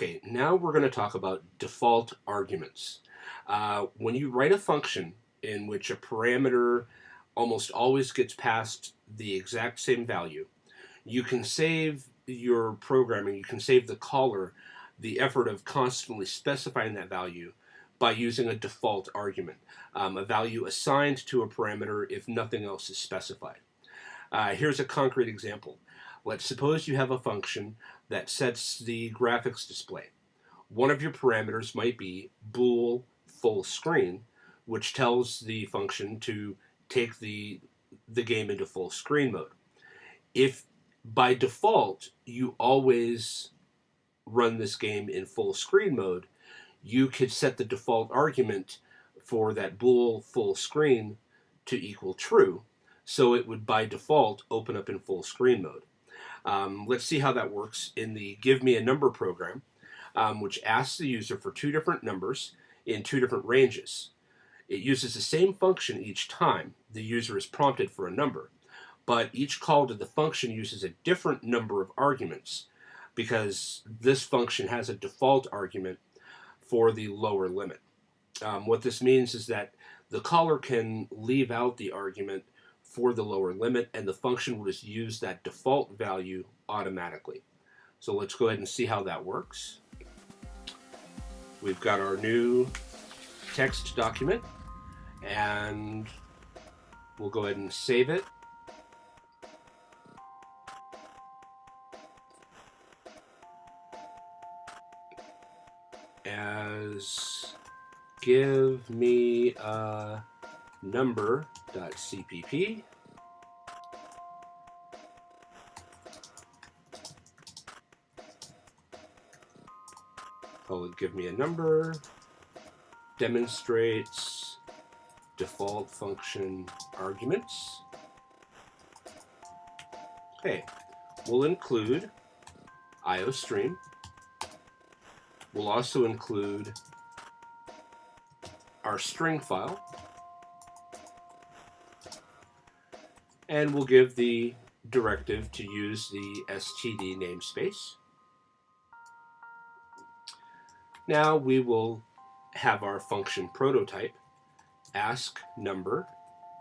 Okay, now we're going to talk about default arguments. When you write a function in which a parameter almost always gets passed the exact same value, you can save your programming, you can save the caller the effort of constantly specifying that value by using a default argument, a value assigned to a parameter if nothing else is specified. Here's a concrete example. Let's suppose you have a function that sets the graphics display. One of your parameters might be bool full screen, which tells the function to take the game into full screen mode. If by default you always run this game in full screen mode, you could set the default argument for that bool full screen to equal true, so it would by default open up in full screen mode. Let's see how that works in the give me a number program, which asks the user for two different numbers in two different ranges. It uses the same function each time the user is prompted for a number, but each call to the function uses a different number of arguments because this function has a default argument for the lower limit. What this means is that the caller can leave out the argument for the lower limit, and the function will just use that default value automatically. So let's go ahead and see how that works. We've got our new text document, and we'll go ahead and save it. As give me a number.cpp. Call it give me a number, demonstrates default function arguments. Okay, we'll include IOStream. We'll also include our string file, and we'll give the directive to use the std namespace. Now we will have our function prototype. Ask number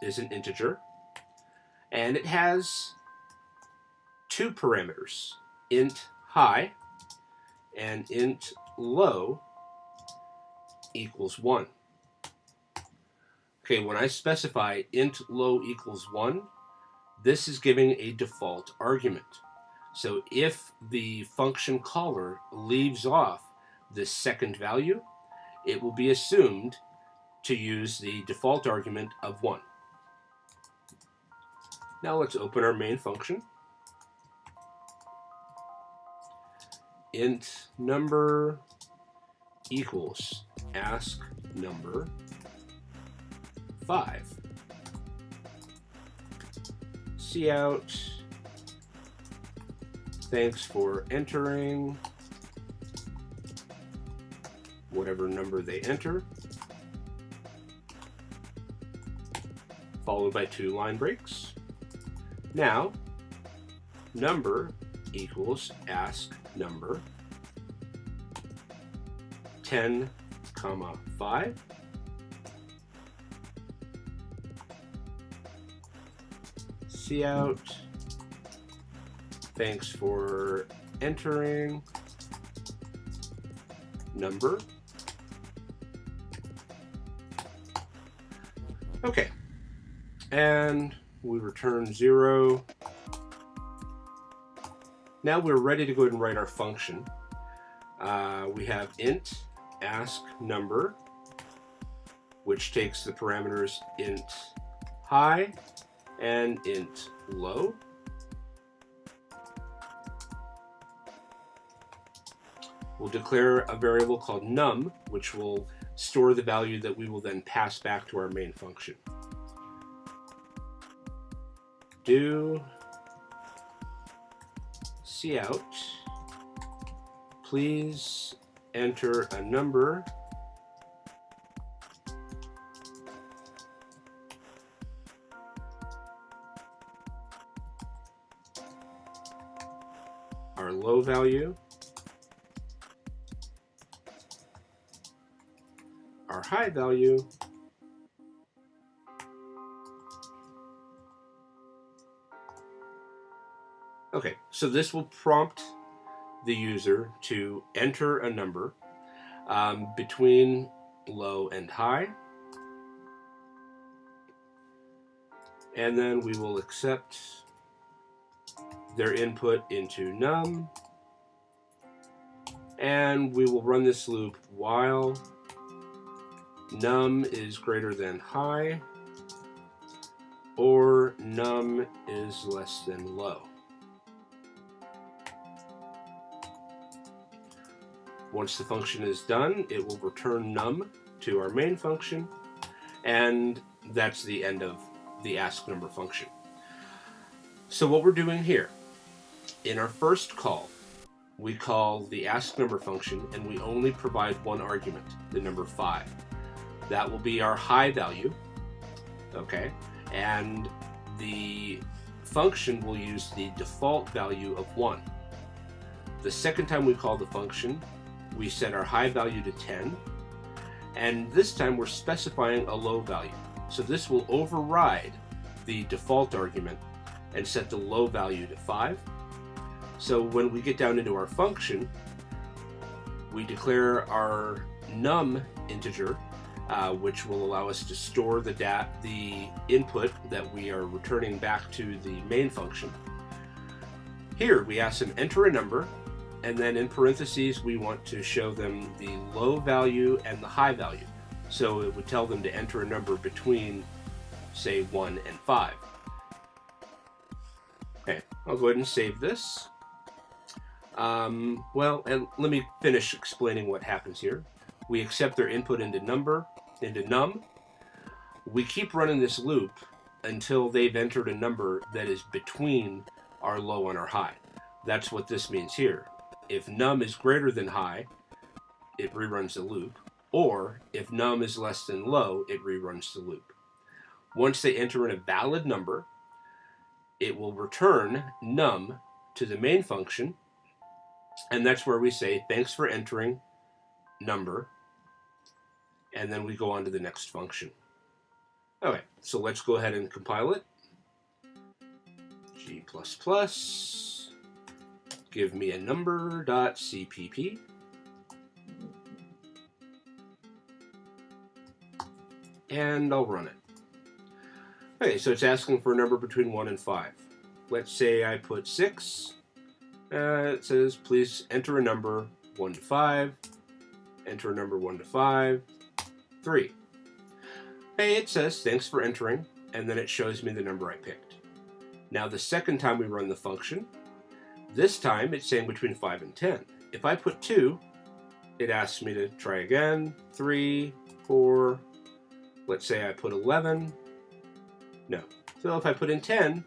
is an integer, and it has two parameters, int high and int low equals 1. Okay, when I specify int low equals 1, this is giving a default argument. So if the function caller leaves off this second value, it will be assumed to use the default argument of 1. Now let's open our main function. Int number equals ask number 5. Cout, thanks for entering whatever number they enter, followed by 2 line breaks. Now, number equals ask number 10, 5. Cout, thanks for entering number. Okay, and we return 0. Now we're ready to go ahead and write our function. We have int ask number, which takes the parameters int high and int low. We'll declare a variable called num, which will store the value that we will then pass back to our main function. Do cout, please enter a number our low value high value. Okay, so this will prompt the user to enter a number between low and high. And then we will accept their input into num. And we will run this loop while num is greater than high or num is less than low. Once the function is done, it will return num to our main function, and that's the end of the ask number function. So what we're doing here, in our first call, we call the ask number function and we only provide one argument, the number 5. That will be our high value, okay? And the function will use the default value of 1. The second time we call the function, we set our high value to 10, and this time we're specifying a low value. So this will override the default argument and set the low value to 5. So when we get down into our function, we declare our num integer, which will allow us to store the input that we are returning back to the main function. Here we ask them enter a number, and then in parentheses we want to show them the low value and the high value. So it would tell them to enter a number between, say, 1 and 5. Okay, I'll go ahead and save this. Well, and let me finish explaining what happens here. We accept their input into num. We keep running this loop until they've entered a number that is between our low and our high. That's what this means here. If num is greater than high, it reruns the loop, or if num is less than low, it reruns the loop. Once they enter in a valid number, it will return num to the main function, and that's where we say thanks for entering number, and then we go on to the next function. Okay, so let's go ahead and compile it. G++, give me a number.cpp. And I'll run it. Okay, so it's asking for a number between 1 and 5. Let's say I put 6. It says, please enter a number 1 to 5. Enter a number 1 to 5. 3. Hey, it says, thanks for entering, and then it shows me the number I picked. Now the second time we run the function, this time it's saying between 5 and 10. If I put 2, it asks me to try again. 3, 4, let's say I put 11. No. So if I put in 10,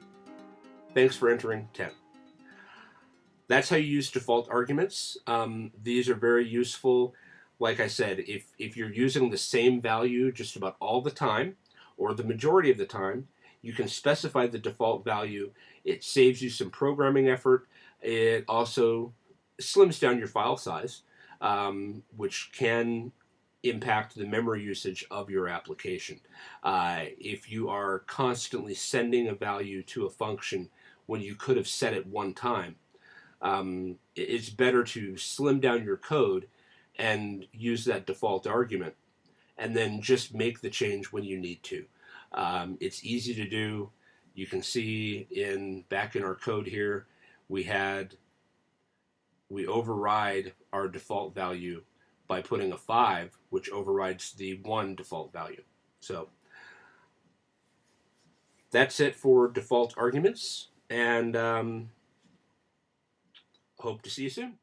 thanks for entering 10. That's how you use default arguments. These are very useful. Like I said, if you're using the same value just about all the time, or the majority of the time, you can specify the default value. It saves you some programming effort. It also slims down your file size, which can impact the memory usage of your application. If you are constantly sending a value to a function when you could have set it one time, it's better to slim down your code and use that default argument, and then just make the change when you need to. It's easy to do. You can see back in our code here, we override our default value by putting a 5, which overrides the 1 default value. So that's it for default arguments, and hope to see you soon.